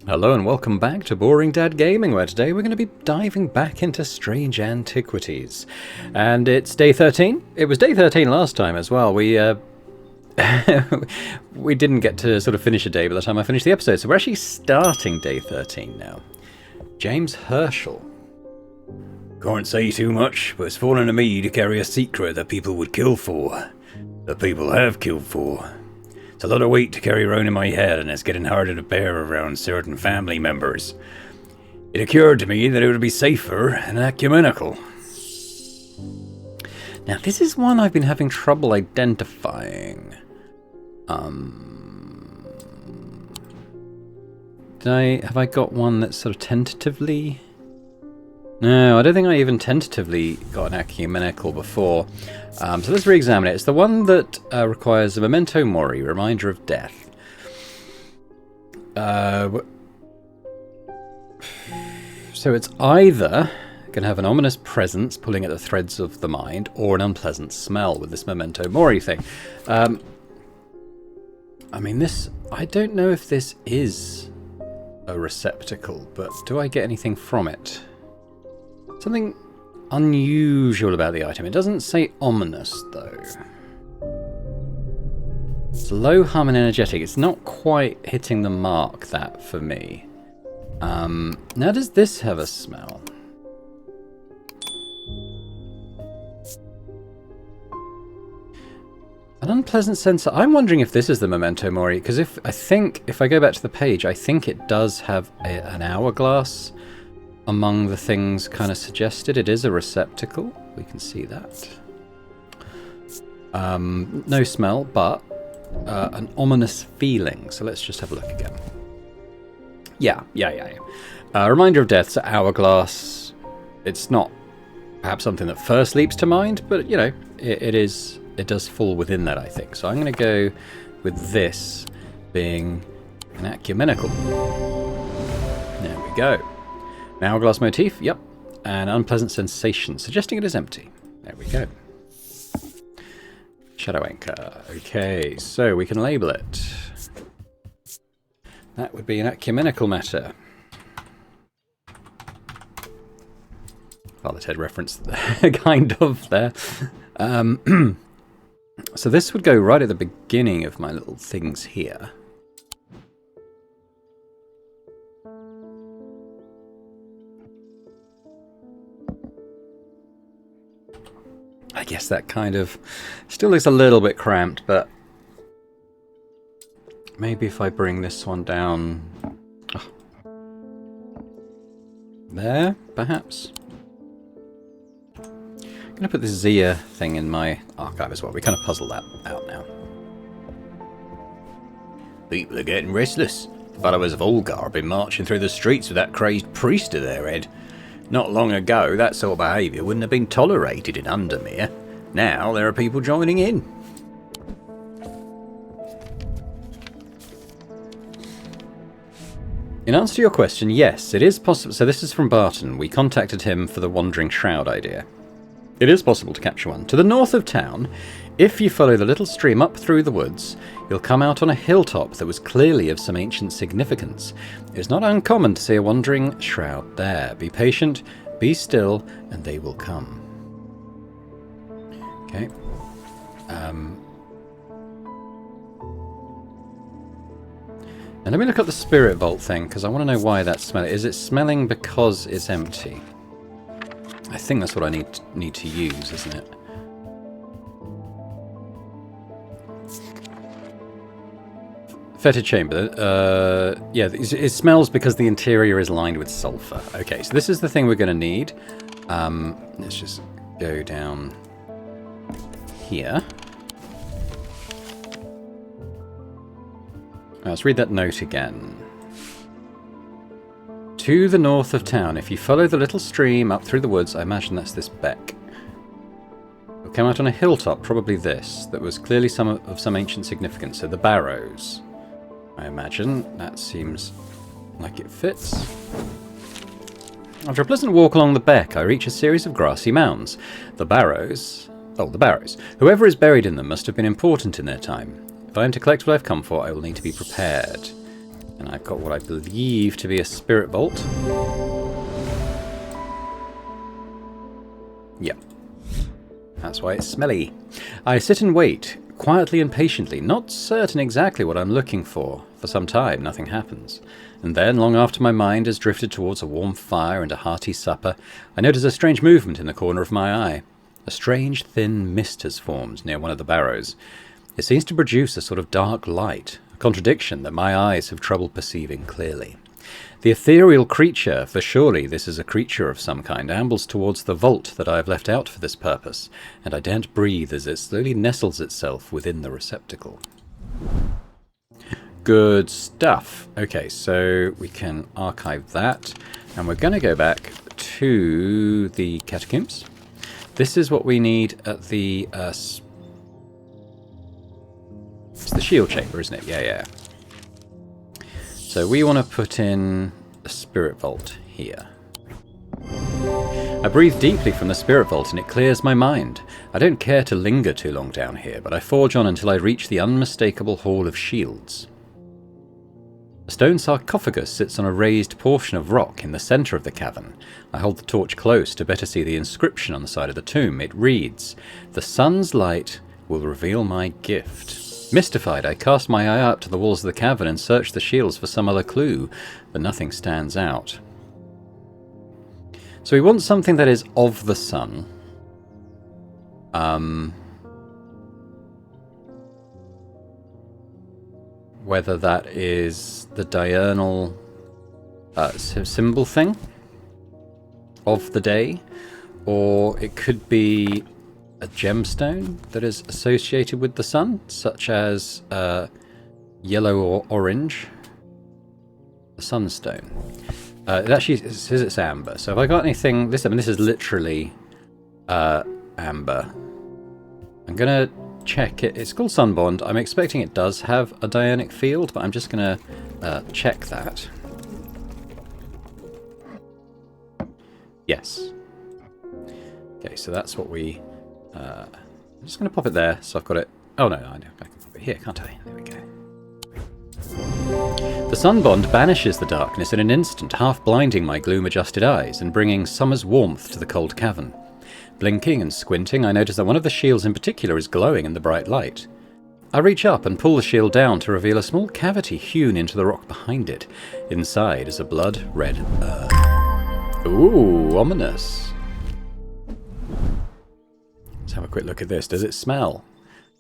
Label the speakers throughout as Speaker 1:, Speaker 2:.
Speaker 1: Hello and welcome back to Boring Dad Gaming, where today we're going to be diving back into Strange Antiquities. And it's day 13. It was day 13 last time as well. We we didn't get to sort of finish a day by the time I finished the episode, so we're actually starting day 13 now. James Herschel.
Speaker 2: Can't say too much, but it's fallen to me to carry a secret that people would kill for. That people have killed for. It's a lot of weight to carry around in my head, and it's getting harder to bear around certain family members. It occurred to me that it would be safer and ecumenical.
Speaker 1: Now, this is one I've been having trouble identifying. Have I got one that's sort of tentatively... No, I don't think I even tentatively got an ecumenical before. So let's re-examine it. It's the one that requires a memento mori, reminder of death. So it's either going to have an ominous presence pulling at the threads of the mind, or an unpleasant smell with this memento mori thing. I mean, this... I don't know if this is a receptacle, but do I get anything from it? Something unusual about the item. It doesn't say ominous, though. It's low hum and energetic. It's not quite hitting the mark, that, for me. Now, does this have a smell? An unpleasant sense. I'm wondering if this is the memento mori, because if I go back to the page, I think it does have an hourglass among the things kind of suggested. It is a receptacle. We can see that. No smell, but an ominous feeling. So let's just have a look again. Yeah. Reminder of death, so hourglass. It's not perhaps something that first leaps to mind, but you know, it does fall within that, I think. So I'm going to go with this being an ecumenical. There we go. An hourglass motif, yep. An unpleasant sensation, suggesting it is empty. There we go. Shadow anchor. Okay, so we can label it. That would be an ecumenical matter. Father Ted reference kind of there. So this would go right at the beginning of my little things here. I guess that kind of still looks a little bit cramped, but maybe if I bring this one down there, perhaps. I'm going to put this Zia thing in my archive as well. We kind of puzzled that out now.
Speaker 2: People are getting restless. The followers of Olgar have been marching through the streets with that crazed priest at their head. Not long ago, that sort of behaviour wouldn't have been tolerated in Undermere. Now there are people joining in.
Speaker 1: In answer to your question, yes, it is possible. So this is from Barton. We contacted him for the Wandering Shroud idea. It is possible to capture one. To the north of town, if you follow the little stream up through the woods, you'll come out on a hilltop that was clearly of some ancient significance. It's not uncommon to see a Wandering Shroud there. Be patient, be still, and they will come. Okay. And let me look at the Spirit Vault thing, because I want to know why that's smelling. Is it smelling because it's empty? I think that's what I need to use, isn't it? Fetid chamber. Yeah, it smells because the interior is lined with sulfur. Okay, so this is the thing we're going to need. Let's just go down here. Let's read that note again. To the north of town, if you follow the little stream up through the woods, I imagine that's this beck. You'll come out on a hilltop, probably this, that was clearly of some ancient significance. So the Barrows, I imagine. That seems like it fits. After a pleasant walk along the beck, I reach a series of grassy mounds. The Barrows. Whoever is buried in them must have been important in their time. If I am to collect what I've come for, I will need to be prepared. And I've got what I believe to be a spirit vault. Yeah. That's why it's smelly. I sit and wait, quietly and patiently, not certain exactly what I'm looking for. For some time, nothing happens. And then, long after my mind has drifted towards a warm fire and a hearty supper, I notice a strange movement in the corner of my eye. A strange, thin mist has formed near one of the barrows. It seems to produce a sort of dark light, a contradiction that my eyes have trouble perceiving clearly. The ethereal creature, for surely this is a creature of some kind, ambles towards the vault that I have left out for this purpose, and I daren't breathe as it slowly nestles itself within the receptacle. Good stuff. Okay, so we can archive that, and we're going to go back to the catacombs. This is what we need at the... it's the shield chamber, isn't it? Yeah. So we want to put in a spirit vault here. I breathe deeply from the spirit vault and it clears my mind. I don't care to linger too long down here, but I forge on until I reach the unmistakable Hall of Shields. A stone sarcophagus sits on a raised portion of rock in the centre of the cavern. I hold the torch close to better see the inscription on the side of the tomb. It reads, "The sun's light will reveal my gift." Mystified, I cast my eye up to the walls of the cavern and search the shields for some other clue, but nothing stands out. So we want something that is of the sun. Whether that is the diurnal symbol thing of the day, or it could be a gemstone that is associated with the sun, such as yellow or orange. The sunstone. It actually says it's amber. So have I got anything? This is literally amber. I'm gonna check it. It's called Sunbond. I'm expecting it does have a diurnic field, but I'm just gonna check that. Yes. Okay, so that's what we. I'm just going to pop it there, so I've got it. Oh no, I can pop it here, can't I? There we go. The sunbond banishes the darkness in an instant, half blinding my gloom-adjusted eyes and bringing summer's warmth to the cold cavern. Blinking and squinting, I notice that one of the shields in particular is glowing in the bright light. I reach up and pull the shield down to reveal a small cavity hewn into the rock behind it. Inside is a blood-red earth. Ooh, ominous. Let's have a quick look at this. Does it smell?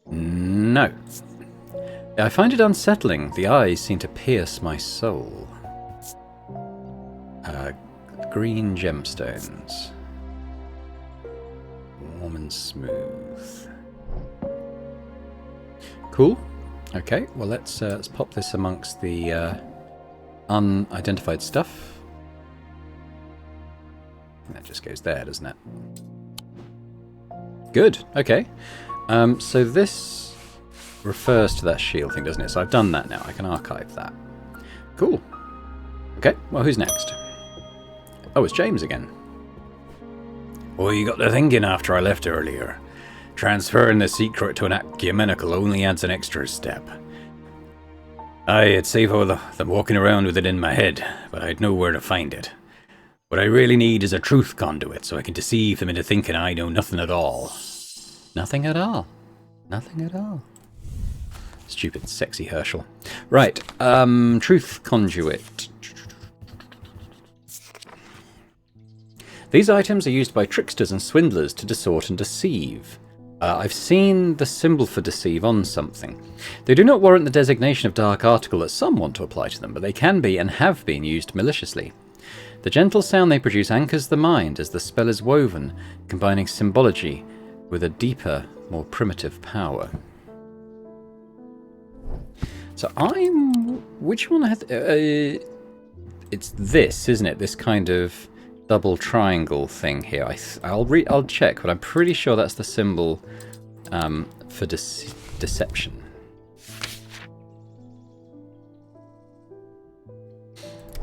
Speaker 1: No. I find it unsettling. The eyes seem to pierce my soul. Green gemstones. Warm and smooth. Cool. Okay, well let's pop this amongst the unidentified stuff. That just goes there, doesn't it? Good, okay. So this refers to that shield thing, doesn't it? So I've done that now. I can archive that. Cool. Okay, well, who's next? Oh, it's James again.
Speaker 2: Well, you got to thinking after I left earlier. Transferring the secret to an ecumenical only adds an extra step. It's safer than walking around with it in my head, but I'd know where to find it. What I really need is a truth conduit, so I can deceive them into thinking I know nothing at all.
Speaker 1: Nothing at all. Nothing at all. Stupid, sexy Herschel. Right, truth conduit. These items are used by tricksters and swindlers to distort and deceive. I've seen the symbol for deceive on something. They do not warrant the designation of dark article that some want to apply to them, but they can be and have been used maliciously. The gentle sound they produce anchors the mind as the spell is woven, combining symbology with a deeper, more primitive power. So which one has... it's this, isn't it? This kind of double triangle thing here. I'll check, but I'm pretty sure that's the symbol for deception.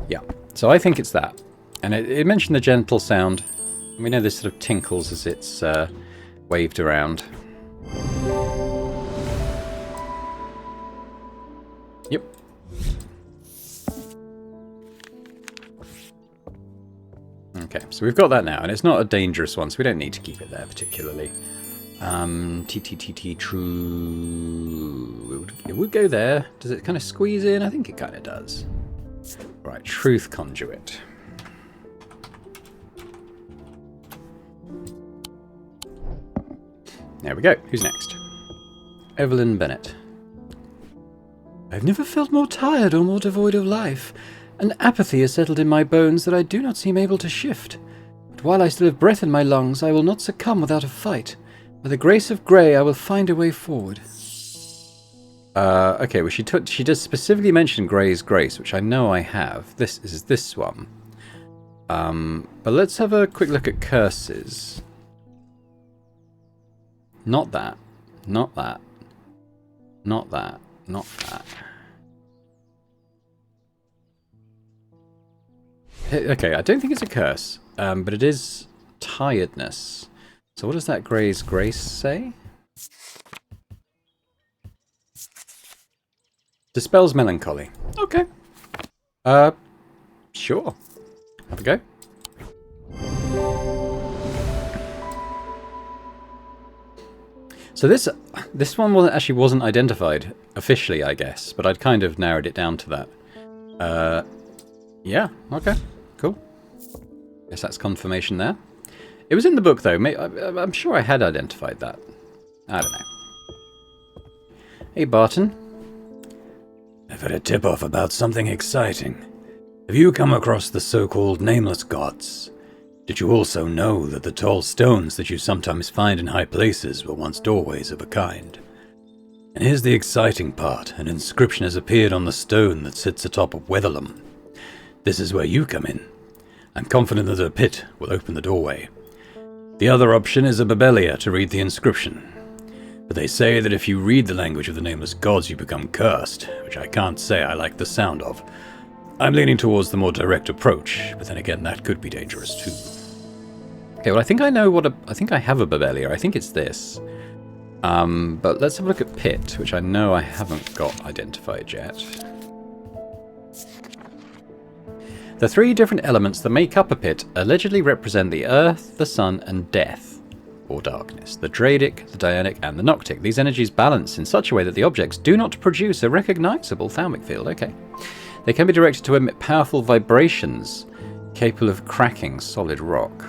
Speaker 1: Yeah, so I think it's that. And it mentioned the gentle sound. We know this sort of tinkles as it's waved around. Yep. Okay, so we've got that now, and it's not a dangerous one, so we don't need to keep it there particularly. True. It would go there. Does it kind of squeeze in? I think it kind of does. Right, truth conduit. There we go. Who's next? Evelyn Bennett. I've never felt more tired or more devoid of life. An apathy has settled in my bones that I do not seem able to shift. But while I still have breath in my lungs, I will not succumb without a fight. By the grace of Grey, I will find a way forward. Okay, well she does specifically mention Grey's Grace, which I know I have. This is this one. But let's have a quick look at curses. Not that. Not that. Not that. Not that. Okay, I don't think it's a curse, but it is tiredness. So what does that Grey's Grace say? Dispels melancholy. Okay. Sure. Have a go. So this one wasn't identified officially, I guess, but I'd kind of narrowed it down to that. Yeah, okay, cool. Guess that's confirmation there. It was in the book, though. I'm sure I had identified that. I don't know. Hey, Barton.
Speaker 2: I've had a tip-off about something exciting. Have you come across the so-called Nameless Gods? Did you also know that the tall stones that you sometimes find in high places were once doorways of a kind? And here's the exciting part. An inscription has appeared on the stone that sits atop of Weatherlam. This is where you come in. I'm confident that a pit will open the doorway. The other option is a Babelia to read the inscription. But they say that if you read the language of the Nameless Gods, you become cursed, which I can't say I like the sound of. I'm leaning towards the more direct approach, but then again, that could be dangerous too.
Speaker 1: Okay, well, I think I know I think I have a Babelia. I think it's this. But let's have a look at Pit, which I know I haven't got identified yet. The three different elements that make up a pit allegedly represent the earth, the sun, and death, or darkness. The Dradic, the Dianic, and the Noctic. These energies balance in such a way that the objects do not produce a recognizable thalmic field. Okay. They can be directed to emit powerful vibrations, capable of cracking solid rock.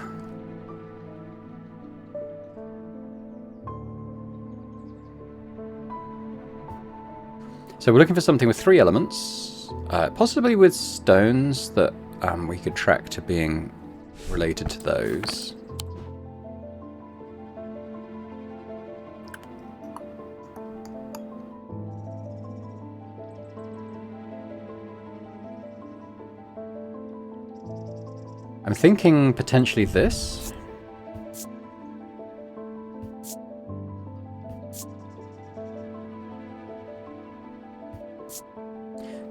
Speaker 1: So we're looking for something with three elements, possibly with stones that we could track to being related to those. I'm thinking potentially this.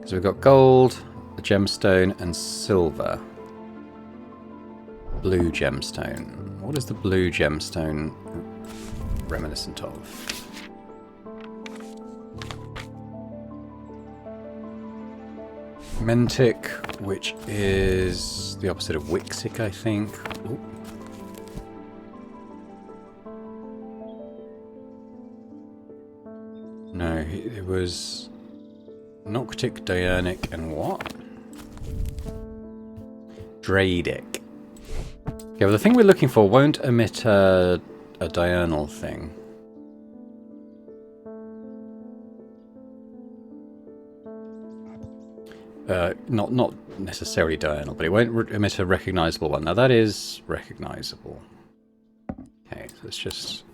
Speaker 1: So we've got gold, a gemstone, and silver. Blue gemstone. What is the blue gemstone reminiscent of? Mentic, which is the opposite of Wixic, I think. Ooh. No, it was Noctic, Dianic, and what? Dradic. Okay, well the thing we're looking for won't emit a diurnal thing. Not necessarily diurnal, but it won't emit a recognizable one. Now that is recognizable. Okay, so let's just...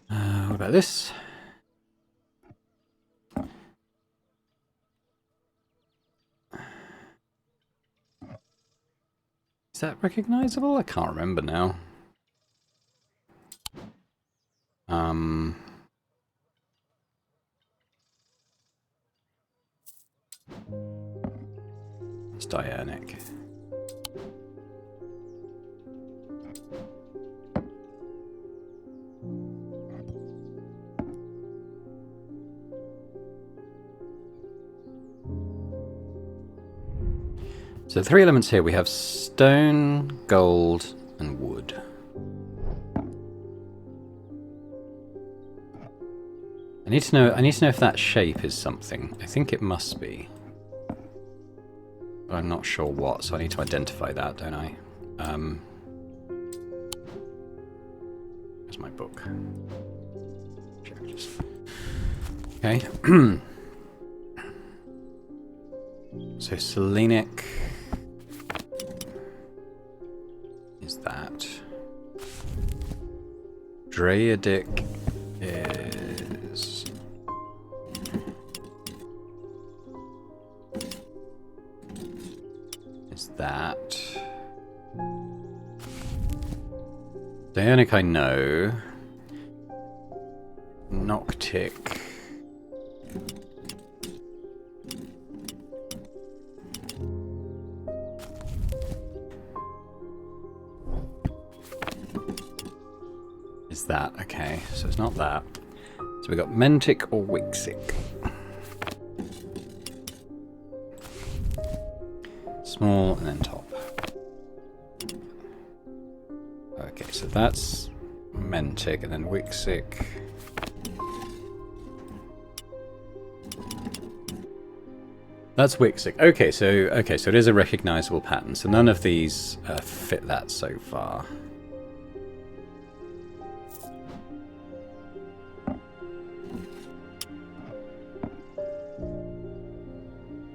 Speaker 1: what about this? Is that recognizable? I can't remember now. It's Dianic. So the 3 elements here, we have stone, gold, and wood. I need to know if that shape is something. I think it must be. But I'm not sure what, so I need to identify that, don't I? Where's my book? Okay. So Selenic is that. Draidic is that. Dionic I know. Noctic. Is that okay? So it's not that. So we got Mentic or Wixic. Small and then top. Okay, so that's Mentic and then Wixic. That's Wixic. Okay, so it is a recognizable pattern. So none of these fit that so far.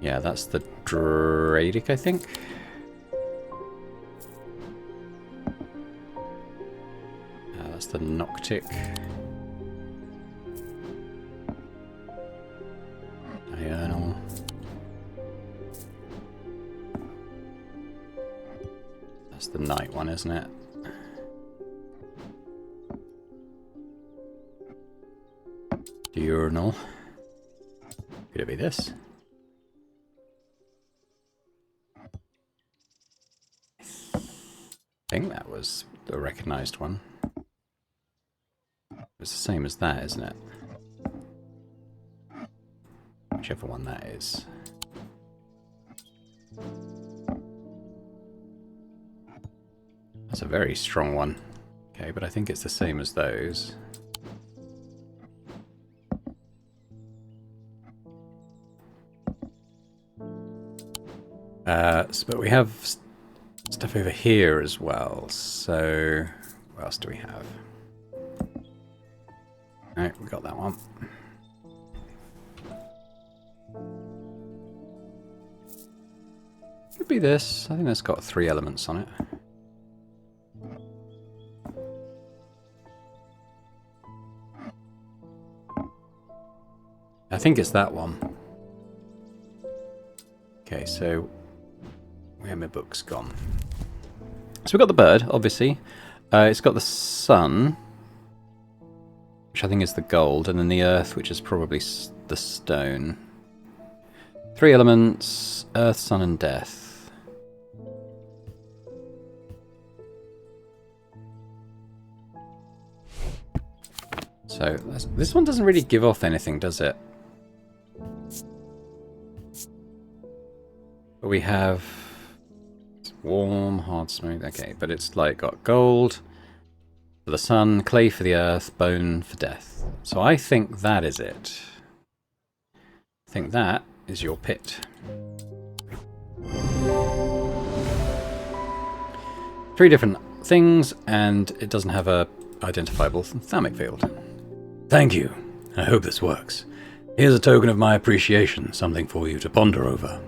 Speaker 1: Yeah, that's the Draidic, I think. That's the Noctic. Diurnal. That's the night one, isn't it? Diurnal. Could it be this? I think that was the recognized one. It's the same as that, isn't it? Whichever one that is. That's a very strong one. Okay, but I think it's the same as those. But we have stuff over here as well, so what else do we have? Alright, we got that one. Could be this. I think that's got 3 elements on it. I think it's that one. Okay, so where have my books gone? So we've got the bird, obviously. It's got the sun, which I think is the gold, and then the earth, which is probably the stone. 3 elements, earth, sun, and death. So this one doesn't really give off anything, does it? But we have warm, hard, smooth. Okay, but it's like got gold for the sun, clay for the earth, bone for death. So I think that is it. I think that is your pit. 3 different things, and it doesn't have a identifiable thermic field.
Speaker 2: Thank you. I hope this works. Here's a token of my appreciation, something for you to ponder over.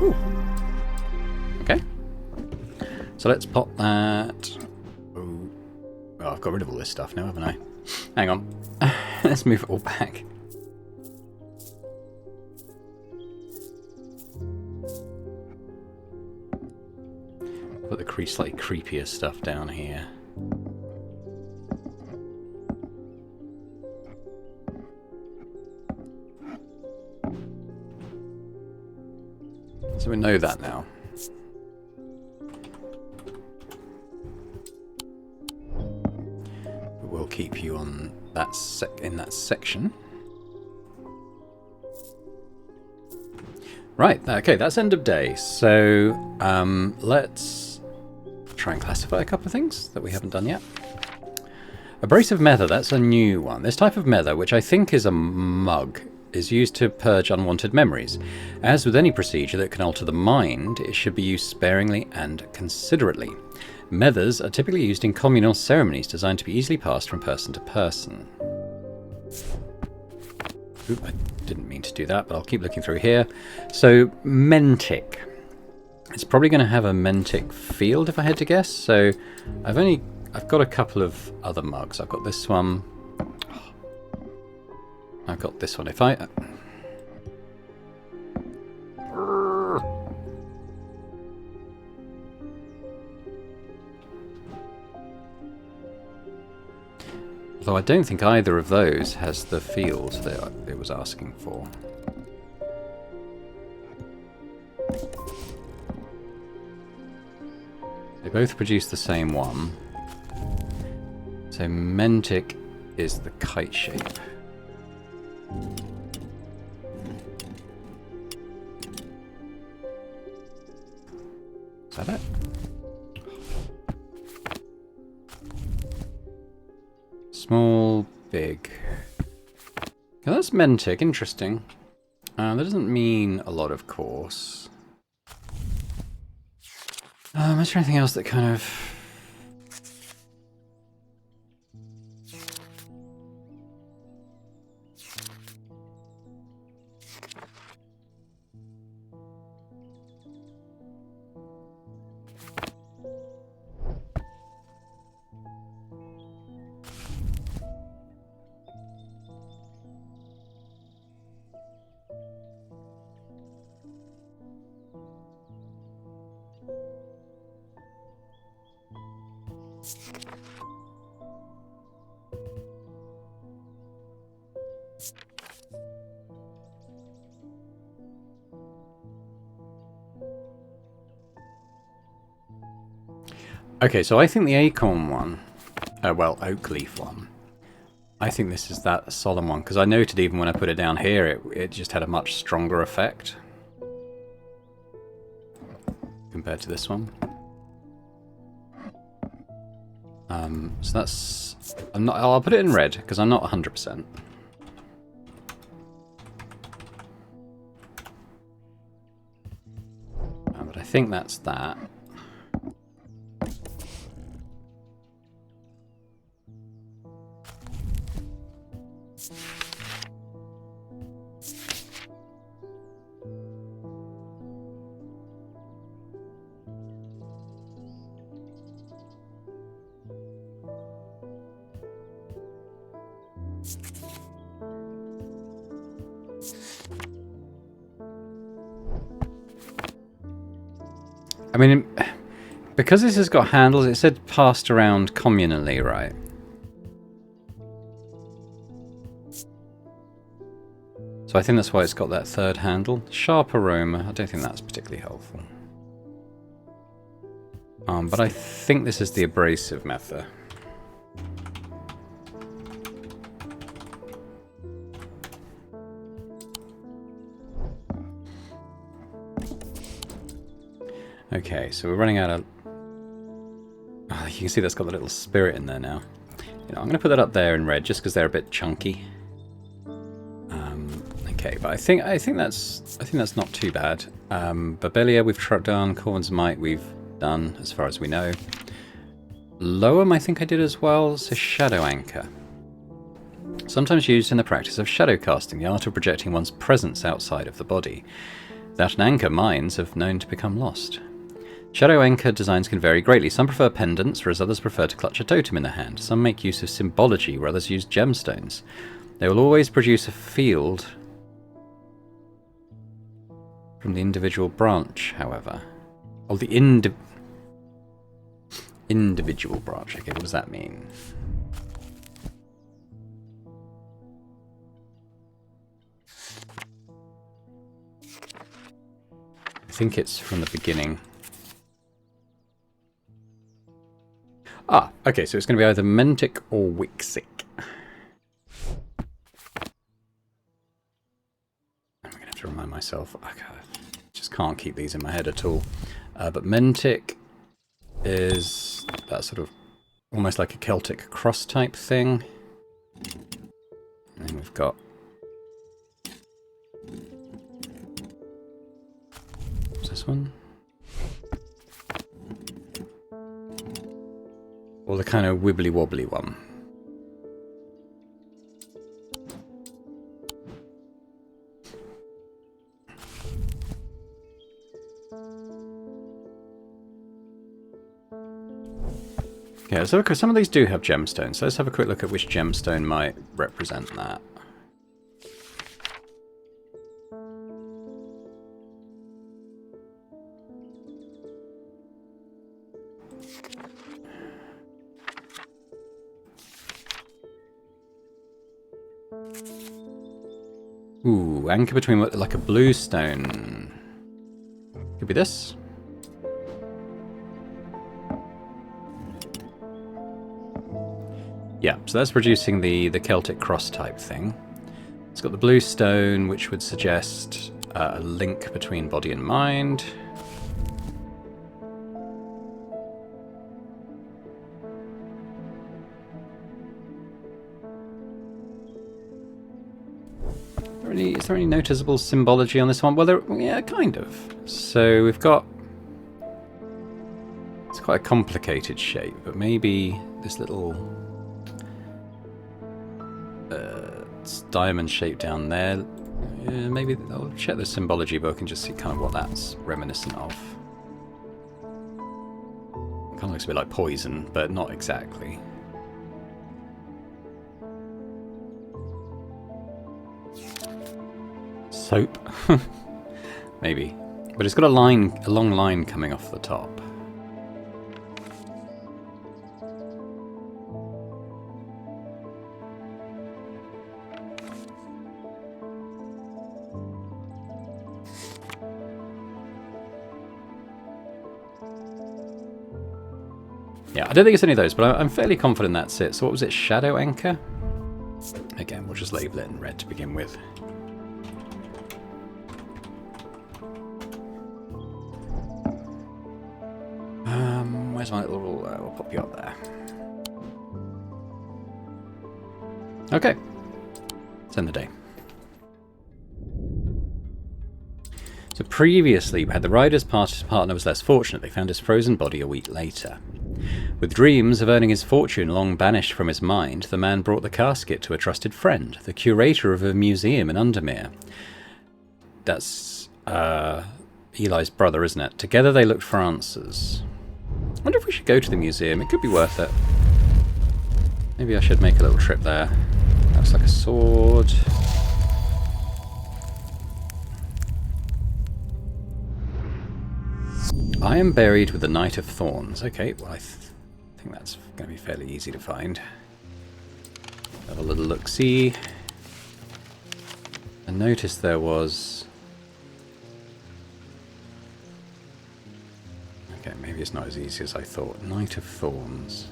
Speaker 1: Ooh. Okay. So let's pop that. Oh, I've got rid of all this stuff now, haven't I? Hang on. Let's move it all back. Put the slightly creepier stuff down here. So we know that now. But we'll keep you on that in that section. Right, okay, that's end of day. So let's try and classify a couple of things that we haven't done yet. Abrasive Mether, that's a new one. This type of Mether, which I think is a mug, is used to purge unwanted memories. As with any procedure that can alter the mind, it should be used sparingly and considerately. Methers are typically used in communal ceremonies designed to be easily passed from person to person. Oop, I didn't mean to do that, but I'll keep looking through here. So, Mentic. It's probably going to have a Mentic field if I had to guess. So, I've got a couple of other mugs. I've got this one. I've got this one. If I... Although I don't think either of those has the field that it was asking for. They both produce the same one. So Mentic is the kite shape. Is that it? Small, big. Okay, that's Mentic, interesting. That doesn't mean a lot, of course. Is there anything else that kind of... Okay, so I think the acorn one, well, oak leaf one, I think this is that solemn one, because I noted even when I put it down here, it just had a much stronger effect compared to this one. So that's... I'll put it in red, because I'm not 100%. But I think that's that. I mean, because this has got handles, it said passed around communally, right? So I think that's why it's got that third handle. Sharp aroma, I don't think that's particularly helpful. But I think this is the abrasive method. Okay, so we're running out of... Oh, you can see that's got the little spirit in there now. You know, I'm going to put that up there in red just because they're a bit chunky. Okay, but I think that's not too bad. Babelia we've done, Corvin's Might we've done as far as we know. Loam I think I did as well. So Shadow Anchor. Sometimes used in the practice of shadow casting, the art of projecting one's presence outside of the body. Without an anchor, minds have known to become lost. Shadow Anchor designs can vary greatly. Some prefer pendants, whereas others prefer to clutch a totem in the hand. Some make use of symbology, where others use gemstones. They will always produce a field from the individual branch, however. Oh, the individual branch. Okay, what does that mean? I think it's from the beginning. Ah, okay, so it's going to be either Mentic or Wixic. I'm going to have to remind myself. Okay. just can't keep these in my head at all. But Mentic is that sort of almost like a Celtic cross type thing. And then we've got... what's this one? Or the kind of wibbly wobbly one. Yeah, so some of these do have gemstones, so let's have a quick look at which gemstone might represent that. Ooh, anchor between like a blue stone. Could be this. Yeah, so that's producing the Celtic cross type thing. It's got the blue stone, which would suggest a link between body and mind. Is there any noticeable symbology on this one? Well, yeah, kind of. So we've got... it's quite a complicated shape, but maybe this little... diamond shape down there. Maybe I'll check the symbology book and just see kind of what that's reminiscent of. Kind of looks a bit like poison, but not exactly. Soap? Maybe. But it's got a long line coming off the top. Yeah, I don't think it's any of those, but I'm fairly confident that's it. So what was it? Shadow Anchor? Again, we'll just label it in red to begin with. Where's my little... we'll pop you up there. Okay. Let's end the day. So previously, we had the rider's partner was less fortunate. They found his frozen body a week later. With dreams of earning his fortune long banished from his mind, the man brought the casket to a trusted friend, the curator of a museum in Undermere. That's Eli's brother, isn't it? Together they looked for answers. I wonder if we should go to the museum. It could be worth it. Maybe I should make a little trip there. That looks like a sword. I am buried with the Knight of Thorns. Okay, well I think that's going to be fairly easy to find. Have a little look-see. I noticed there was... okay, maybe it's not as easy as I thought. Knight of Thorns.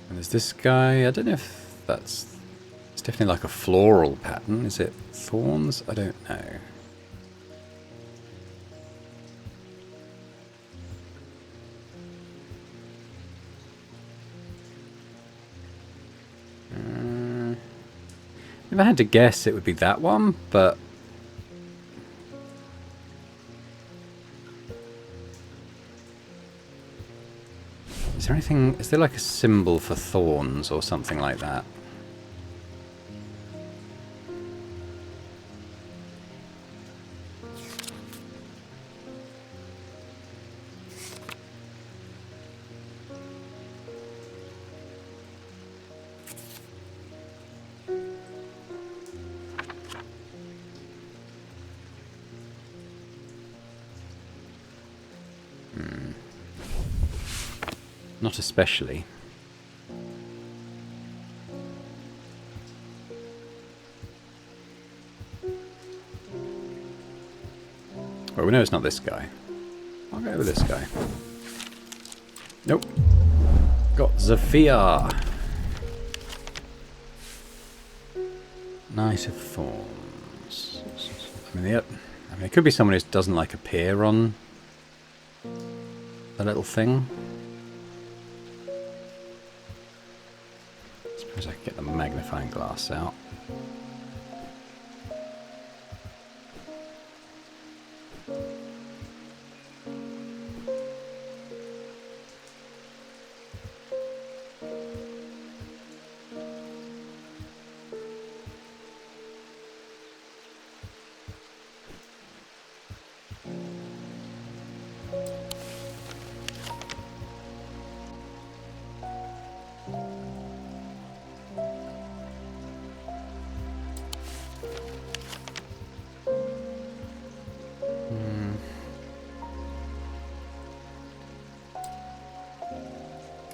Speaker 1: And there's this guy. I don't know if that's... it's definitely like a floral pattern. Is it thorns? I don't know. If I had to guess, it would be that one, but... is there anything... is there like a symbol for thorns or something like that? Not especially. Well, we know it's not this guy. I'll go with this guy. Nope. Got Zafia. Knight of Thorns. I mean, it could be someone who doesn't like appear on the little thing. I suppose I could get the magnifying glass out.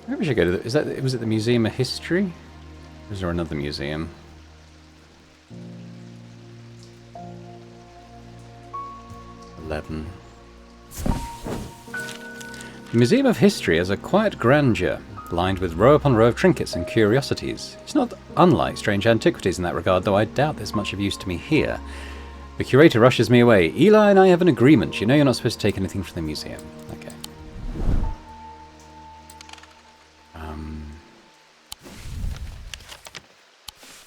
Speaker 1: Maybe we should go to was it the Museum of History? Or is there another museum? The Museum of History has a quiet grandeur, lined with row upon row of trinkets and curiosities. It's not unlike Strange Antiquities in that regard, though I doubt there's much of use to me here. The curator rushes me away. Eli and I have an agreement. You know you're not supposed to take anything from the museum. Okay.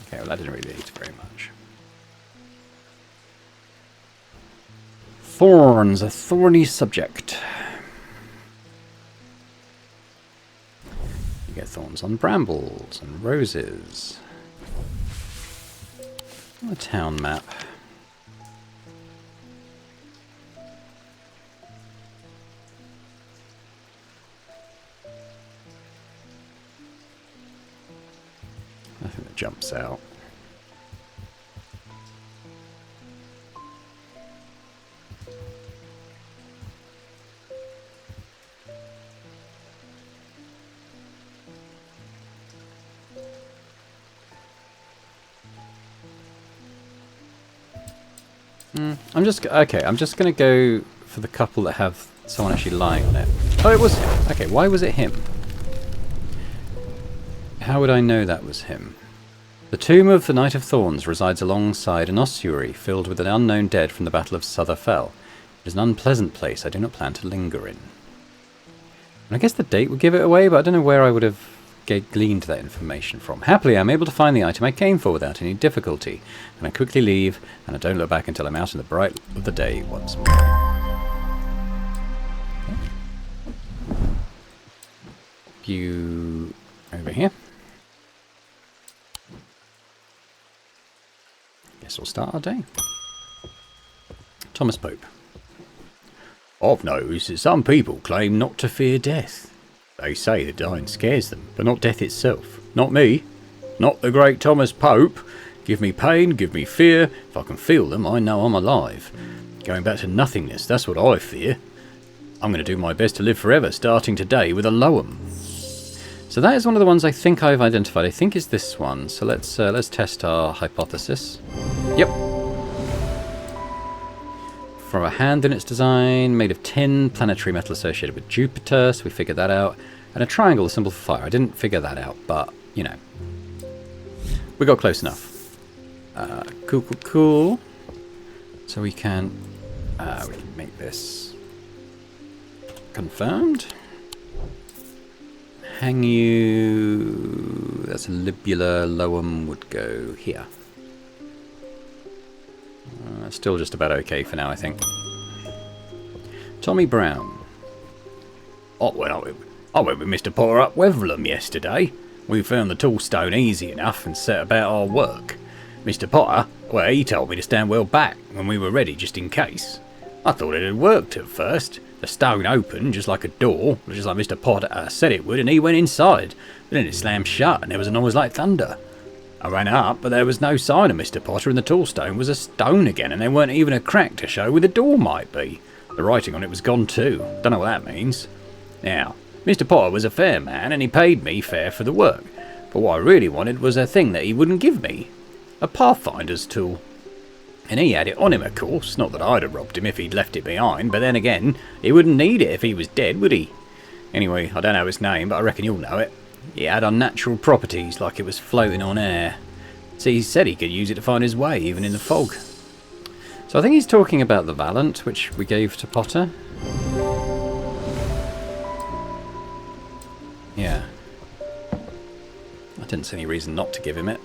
Speaker 1: Okay, well that didn't really lead to very much. Thorns, a thorny subject. You get thorns on brambles and roses. A town map. Nothing that jumps out. I'm just gonna go for the couple that have someone actually lying on it. Oh, it was him. Okay, why was it him? How would I know that was him? The tomb of the Knight of Thorns resides alongside an ossuary filled with an unknown dead from the Battle of Sutherfell. It is an unpleasant place I do not plan to linger in. And I guess the date would give it away, but I don't know where I would have gleaned that information from. Happily, I'm able to find the item I came for without any difficulty, and I quickly leave, and I don't look back until I'm out in the bright of the day once more. You over here. Guess we'll start our day. Thomas Pope.
Speaker 2: I've noticed that some people claim not to fear death. They say the dying scares them, but not death itself. Not me. Not the great Thomas Pope. Give me pain, give me fear. If I can feel them, I know I'm alive. Going back to nothingness, that's what I fear. I'm going to do my best to live forever, starting today with a Loam.
Speaker 1: So that is one of the ones I think I've identified. I think is this one. So let's test our hypothesis. Yep. From a hand in its design, made of tin, planetary metal associated with Jupiter, so we figured that out. And a triangle, a symbol for fire. I didn't figure that out, but, you know. We got close enough. Cool. So we can make this confirmed. Hang you... That's a libular. Loam would go here. Still just about okay for now, I think. Tommy Brown.
Speaker 2: I went with Mr. Potter up Wetherlam yesterday. We found the tall stone easy enough and set about our work. Mr. Potter, well, he told me to stand well back when we were ready, just in case. I thought it had worked at first. The stone opened just like a door, just like Mr. Potter said it would, and he went inside. But then it slammed shut, and there was a noise like thunder. I ran up, but there was no sign of Mr. Potter, and the tall stone was a stone again, and there weren't even a crack to show where the door might be. The writing on it was gone too. Don't know what that means. Now, Mr. Potter was a fair man, and he paid me fair for the work. But what I really wanted was a thing that he wouldn't give me. A pathfinder's tool. And he had it on him, of course. Not that I'd have robbed him if he'd left it behind, but then again, he wouldn't need it if he was dead, would he? Anyway, I don't know its name, but I reckon you'll know it. It had unnatural properties, like it was floating on air. See, he said he could use it to find his way, even in the fog.
Speaker 1: So I think he's talking about the Valant, which we gave to Potter. Yeah. I didn't see any reason not to give him it.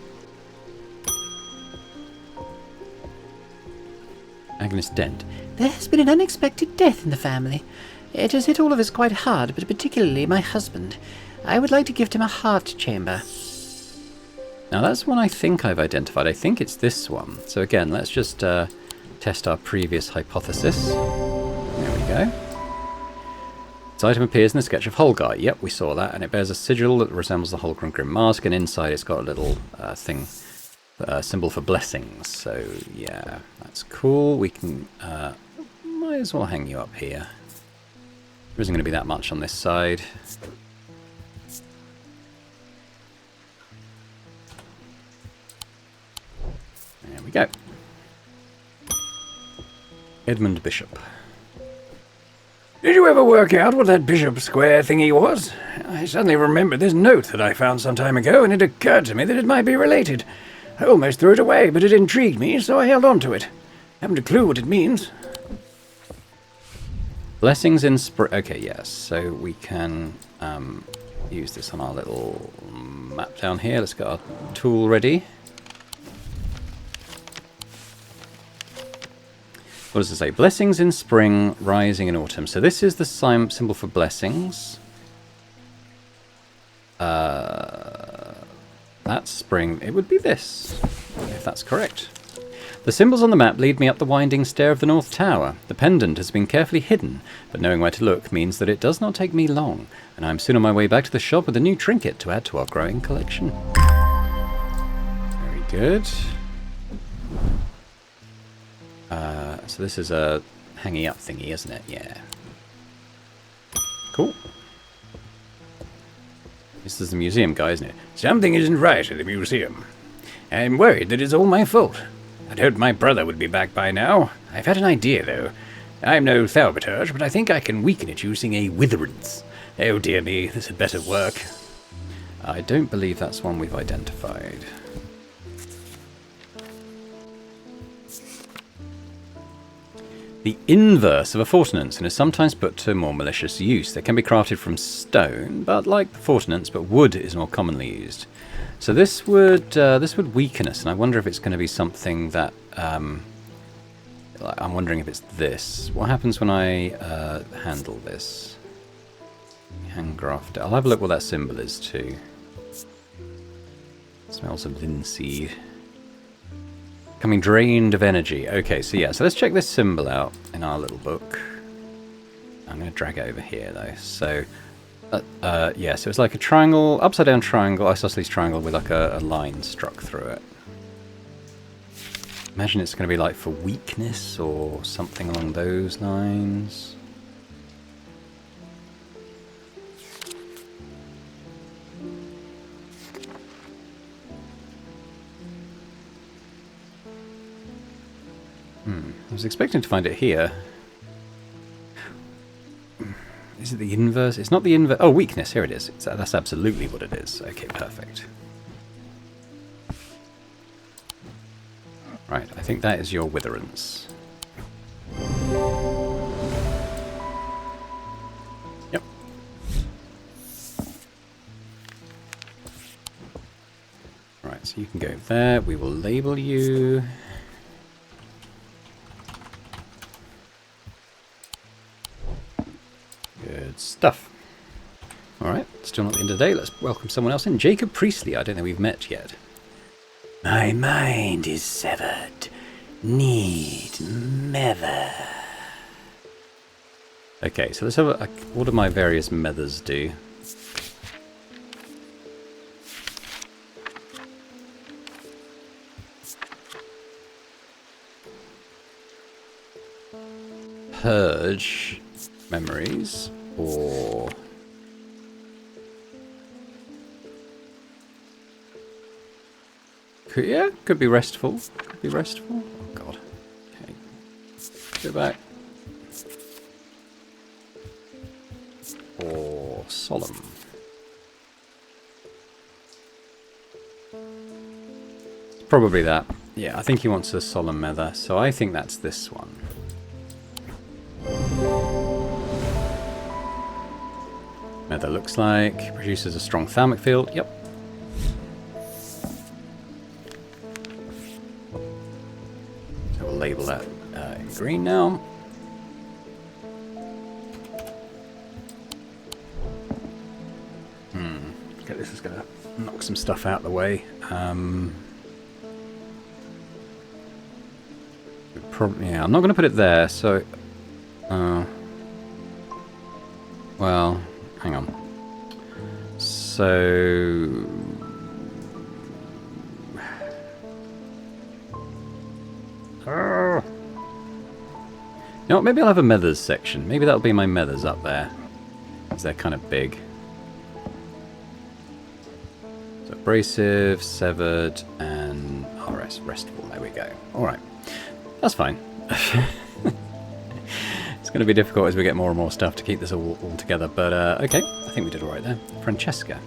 Speaker 1: Agnes Dent.
Speaker 3: There has been an unexpected death in the family. It has hit all of us quite hard, but particularly my husband. I would like to gift him a heart chamber.
Speaker 1: Now that's one I think I've identified. I think it's this one. So again, let's just test our previous hypothesis. There we go. This item appears in the sketch of Holgar. Yep, we saw that. And it bears a sigil that resembles the Holgrim Grim Mask. And inside it's got a little thing, symbol for blessings. So yeah, that's cool. We can, might as well hang you up here. There isn't going to be that much on this side. There we go. Edmund Bishop.
Speaker 2: Did you ever work out what that Bishop Square thingy was? I suddenly remembered this note that I found some time ago, and it occurred to me that it might be related. I almost threw it away, but it intrigued me, so I held on to it. Haven't a clue what it means.
Speaker 1: Blessings in spring. Okay, yes. So we can use this on our little map down here. Let's get our tool ready. What does it say? Blessings in spring, rising in autumn. So this is the symbol for blessings. That's spring. It would be this, if that's correct. The symbols on the map lead me up the winding stair of the North Tower. The pendant has been carefully hidden, but knowing where to look means that it does not take me long, and I'm soon on my way back to the shop with a new trinket to add to our growing collection. Very good. So this is a hanging up thingy, isn't it? Yeah. Cool. This is the museum guy, isn't it?
Speaker 2: Something isn't right at the museum. I'm worried that it's all my fault. I'd hoped my brother would be back by now. I've had an idea, though. I'm no thaumaturge, but I think I can weaken it using a witherance. Oh dear me, this had better work.
Speaker 1: I don't believe that's one we've identified. The inverse of a fortinance and is sometimes put to more malicious use. They can be crafted from stone, but like the fortinance, but wood is more commonly used. So this would weaken us, and I wonder if it's going to be something that I'm wondering if it's this. What happens when I handle this? Handgraft. I'll have a look what that symbol is too. Smells of linseed. Becoming drained of energy. Okay, so yeah, so let's check this symbol out in our little book. I'm going to drag it over here though. So, yeah, so it's like a triangle, upside down triangle, isosceles triangle with like a line struck through it. Imagine it's going to be like for weakness or something along those lines. I was expecting to find it here. Is it the inverse? It's not the inverse. Oh, weakness. Here it is. That's absolutely what it is. Okay, perfect. Right, I think that is your witherance. Yep. Right, so you can go there. We will label you. Stuff. Alright, still not the end of the day. Let's welcome someone else in. Jacob Priestley. I don't think we've met yet.
Speaker 4: My mind is severed. Need mether.
Speaker 1: Okay, so let's have a... What do my various methers do? Purge memories. Or could be restful. Could be restful. Oh god. Okay. Go back. Or solemn. Probably that. Yeah, I think he wants a solemn nether, so I think that's this one. Nether looks like produces a strong thermic field. Yep. So we'll label that in green now. Okay, this is gonna knock some stuff out of the way. Probably, yeah, I'm not going to put it there, so... well, hang on. So... You know what, maybe I'll have a Methers section. Maybe that'll be my Methers up there. Because they're kind of big. So abrasive, severed, and RS, restful. There we go. Alright. That's fine. It's going to be difficult as we get more and more stuff to keep this all together, but okay, I think we did alright there. Francesca.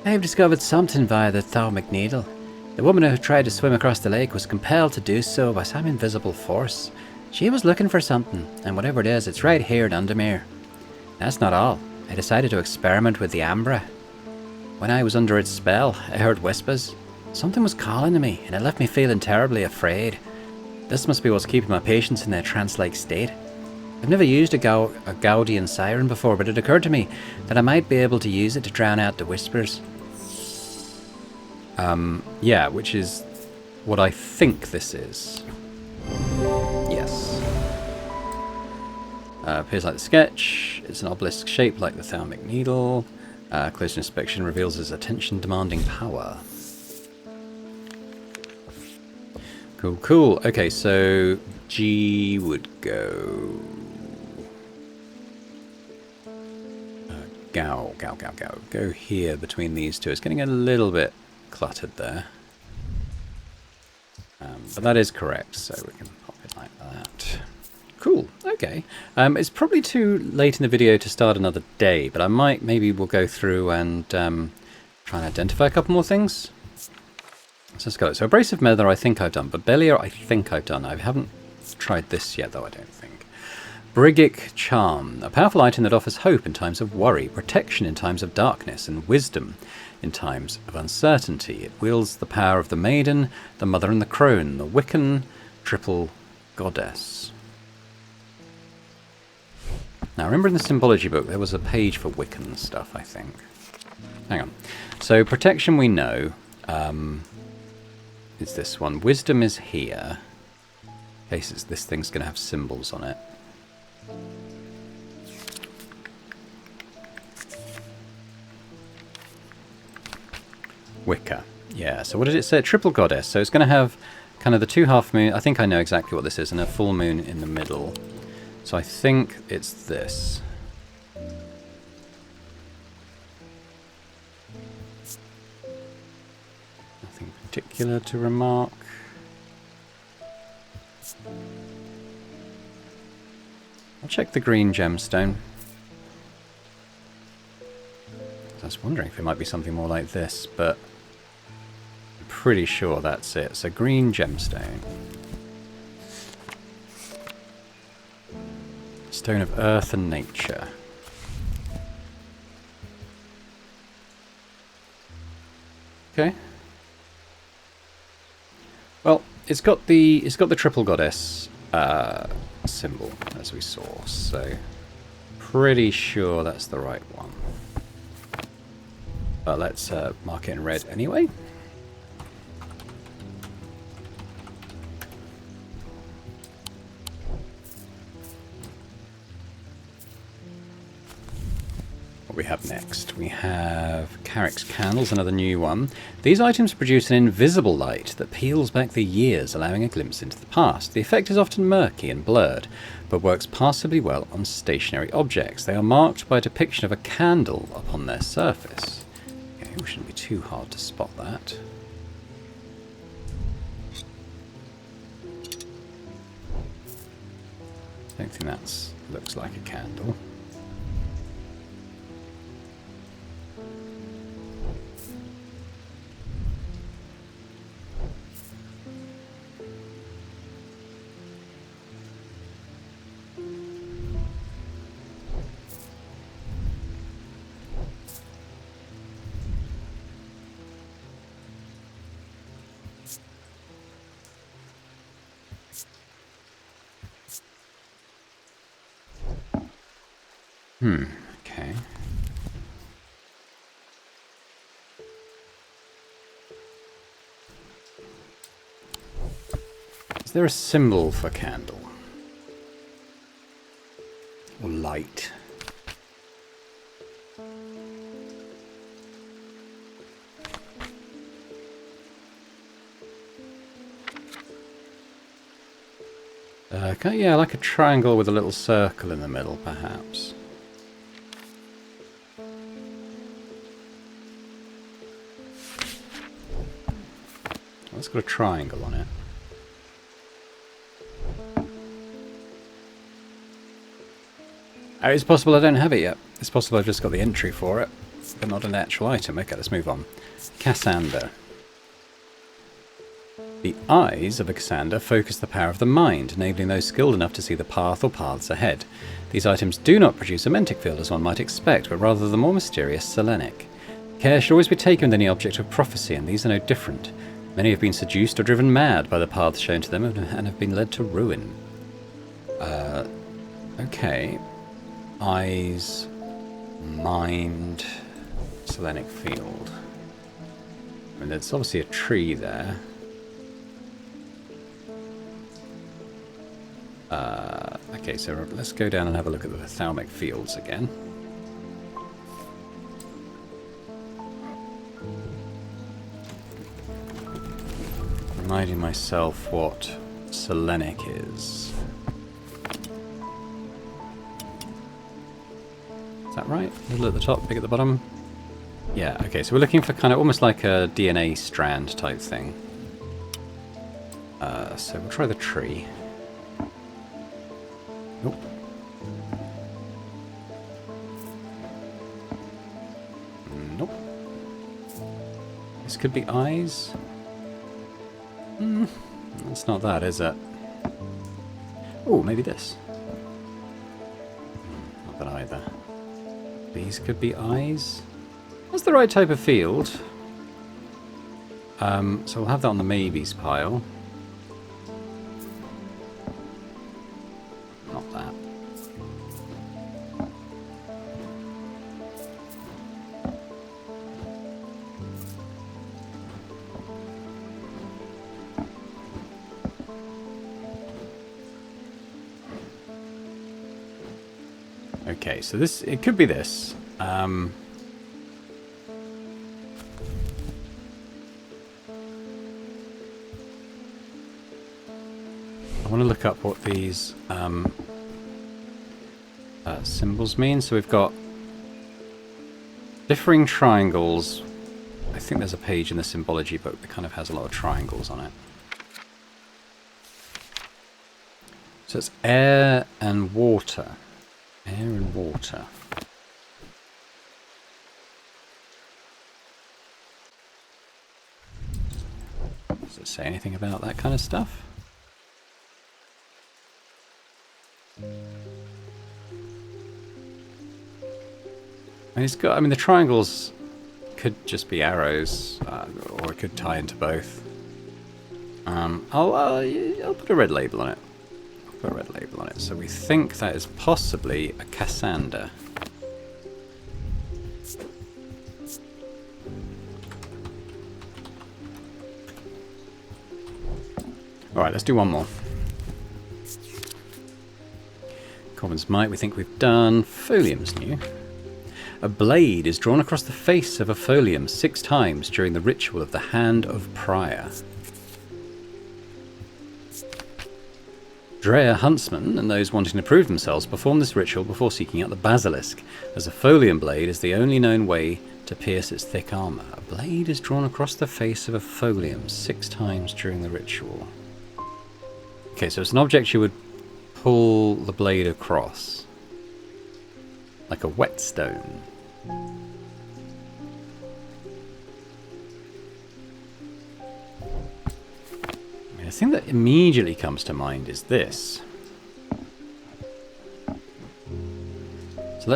Speaker 3: I have discovered something via the thermic needle. The woman who tried to swim across the lake was compelled to do so by some invisible force. She was looking for something, and whatever it is, it's right here in Undermere. That's not all. I decided to experiment with the Ambra. When I was under its spell, I heard whispers. Something was calling to me, and it left me feeling terribly afraid. This must be what's keeping my patients in their trance-like state. I've never used a Gaudian siren before, but it occurred to me that I might be able to use it to drown out the whispers.
Speaker 1: Yeah, which is what I think this is. Yes. Appears like the sketch. It's an obelisk shaped like the thermic needle. Close inspection reveals its attention-demanding power. Cool, cool. Okay, so G would go... Go here between these two. It's getting a little bit cluttered there. But that is correct, so we can pop it like that. Cool, okay. It's probably too late in the video to start another day, but maybe we'll go through and try and identify a couple more things. So let's go. So abrasive nether I think I've done, but Bellier I think I've done. I haven't tried this yet though, I don't think. Brigic Charm, a powerful item that offers hope in times of worry, protection in times of darkness, and wisdom in times of uncertainty. It wields the power of the maiden, the mother and the crone, the Wiccan triple goddess. Now remember in the symbology book there was a page for Wiccan stuff, I think. Hang on. So protection we know is this one. Wisdom is here. In case this thing's going to have symbols on it. Wicca. Yeah, so what did it say? Triple goddess. So it's going to have kind of the two half moon. I think I know exactly what this is, and a full moon in the middle. So I think it's this. Nothing particular to remark. I'll check the green gemstone. I was wondering if it might be something more like this, but I'm pretty sure that's it. So green gemstone. Stone of earth and nature. Okay. Well, it's got the triple goddess symbol as we saw, so pretty sure that's the right one. But let's mark it in red anyway. What we have next? We have Carrick's candles, another new one. These items produce an invisible light that peels back the years, allowing a glimpse into the past. The effect is often murky and blurred, but works passably well on stationary objects. They are marked by a depiction of a candle upon their surface. Okay, it shouldn't be too hard to spot that. I don't think that looks like a candle. Okay. Is there a symbol for candle? Or light? Yeah, like a triangle with a little circle in the middle, perhaps. Well, it's got a triangle on it. Oh, it's possible I don't have it yet. It's possible I've just got the entry for it, but not an actual item. Okay, let's move on. Cassander. The eyes of a Cassander focus the power of the mind, enabling those skilled enough to see the path or paths ahead. These items do not produce a mentic field as one might expect, but rather the more mysterious Selenic. Care should always be taken with any object of prophecy, and these are no different. Many have been seduced or driven mad by the paths shown to them and have been led to ruin. Okay. Eyes, mind, Selenic field. I mean, there's obviously a tree there. Okay, so let's go down and have a look at the thalmic fields again. Reminding myself what Selenic is. Is that right? Little at the top, big at the bottom? Yeah, okay, so we're looking for kind of almost like a DNA strand type thing. So we'll try the tree. Nope. Nope. This could be eyes. That's not that, is it? Oh, maybe this. Not that either. These could be eyes. That's the right type of field. So we'll have that on the maybes pile. Not that. Okay, so this, it could be this. I want to look up what these symbols mean. So we've got differing triangles. I think there's a page in the symbology book that kind of has a lot of triangles on it. So it's air and water. Air and water. Does it say anything about that kind of stuff? I mean, the triangles could just be arrows, or it could tie into both. I'll put a red label on it. Put a red label on it. So we think that is possibly a Cassander. Alright, let's do one more. Corvin's Might, we think we've done. Folium's new. A blade is drawn across the face of a folium 6 times during the ritual of the Hand of Prior. Dreyer huntsmen and those wanting to prove themselves perform this ritual before seeking out the basilisk, as a folium blade is the only known way to pierce its thick armour. A blade is drawn across the face of a folium 6 times during the ritual. Okay, so it's an object you would pull the blade across. Like a whetstone. The thing that immediately comes to mind is this. So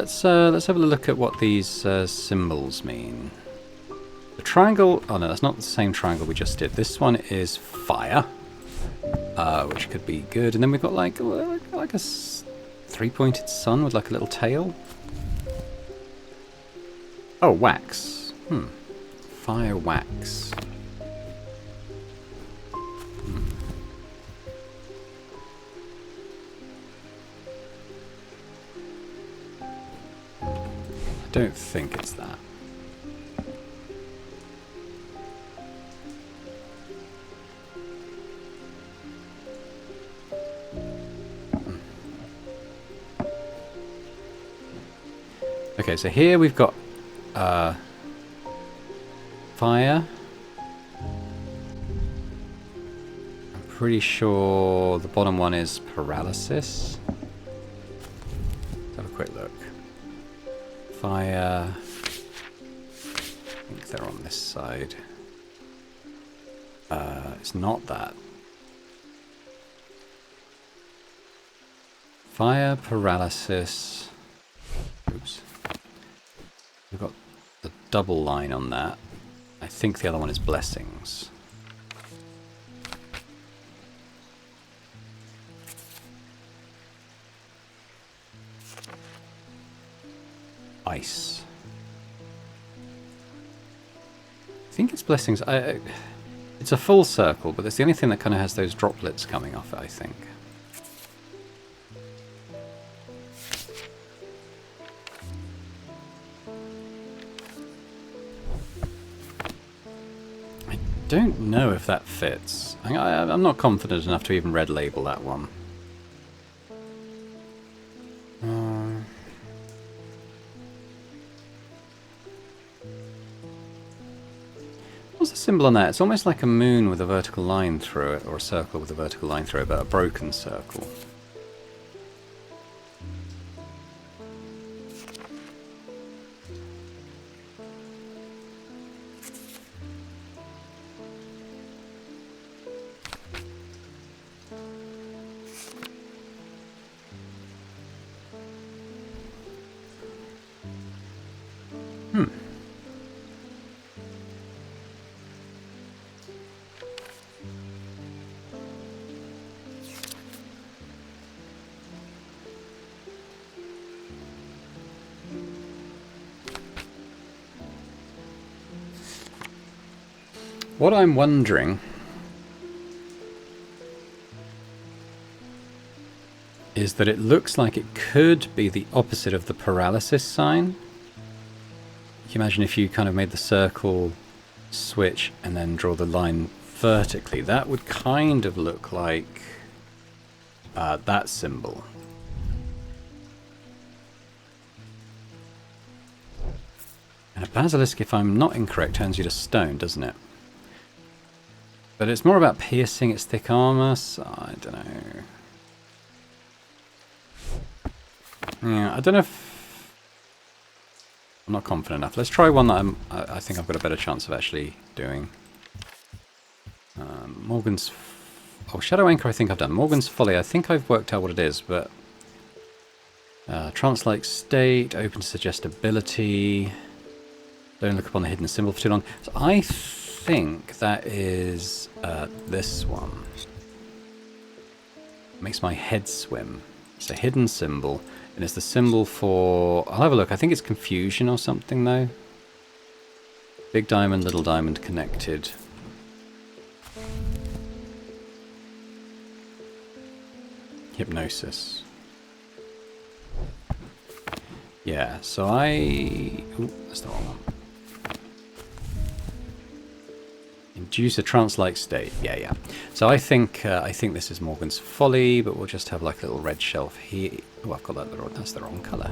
Speaker 1: let's have a look at what these symbols mean. The triangle. Oh no, that's not the same triangle we just did. This one is fire, which could be good. And then we've got like a three-pointed sun with like a little tail. Oh, wax. Fire wax. I don't think it's that. Okay, so here we've got fire. I'm pretty sure the bottom one is paralysis. Let's have a quick look. Fire. I think they're on this side. It's not that. Fire, paralysis. Oops. We've got the double line on that. I think the other one is blessings. Ice. I think it's blessings. It's a full circle, but it's the only thing that kind of has those droplets coming off it, I think. I don't know if that fits. I'm not confident enough to even red label that one. What's the symbol on that? It's almost like a moon with a vertical line through it, or a circle with a vertical line through it, but a broken circle. What I'm wondering is that it looks like it could be the opposite of the paralysis sign. You can imagine if you kind of made the circle switch and then draw the line vertically, that would kind of look like that symbol. And a basilisk, if I'm not incorrect, turns you to stone, doesn't it? But it's more about piercing its thick armor, so I don't know. Yeah, I don't know if... I'm not confident enough. Let's try one that I think I've got a better chance of actually doing. Morgan's... Oh, Shadow Anchor I think I've done. Morgan's Folly, I think I've worked out what it is, but... Trance-like state, open to suggestibility... Don't look upon the hidden symbol for too long. So I think that is this one. Makes my head swim. It's a hidden symbol, and it's the symbol for... I'll have a look. I think it's confusion or something, though. Big diamond, little diamond connected. Hypnosis. Yeah, so I... Ooh, that's the wrong one. Induce a trance-like state. Yeah. So I think this is Morgan's Folly, but we'll just have like a little red shelf here. Oh, I've got that. That's the wrong colour.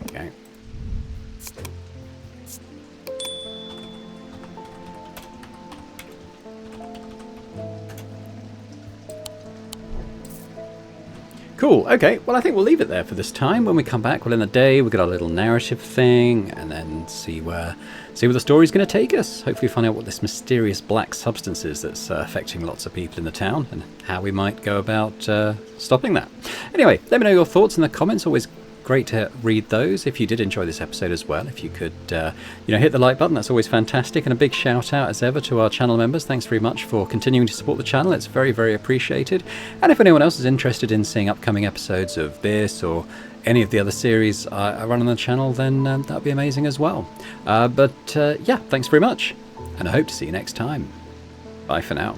Speaker 1: Okay. Cool, okay, well I think we'll leave it there for this time. When we come back, we'll end the day, we've got our little narrative thing, and then see where the story's going to take us. Hopefully find out what this mysterious black substance is that's affecting lots of people in the town, and how we might go about stopping that. Anyway, let me know your thoughts in the comments. Always great to read those. If you did enjoy this episode as well, if you could, hit the like button, that's always fantastic. And a big shout out as ever to our channel members. Thanks very much for continuing to support the channel. It's very, very appreciated. And if anyone else is interested in seeing upcoming episodes of this or any of the other series I run on the channel, then that'd be amazing as well. But thanks very much, and I hope to see you next time. Bye for now.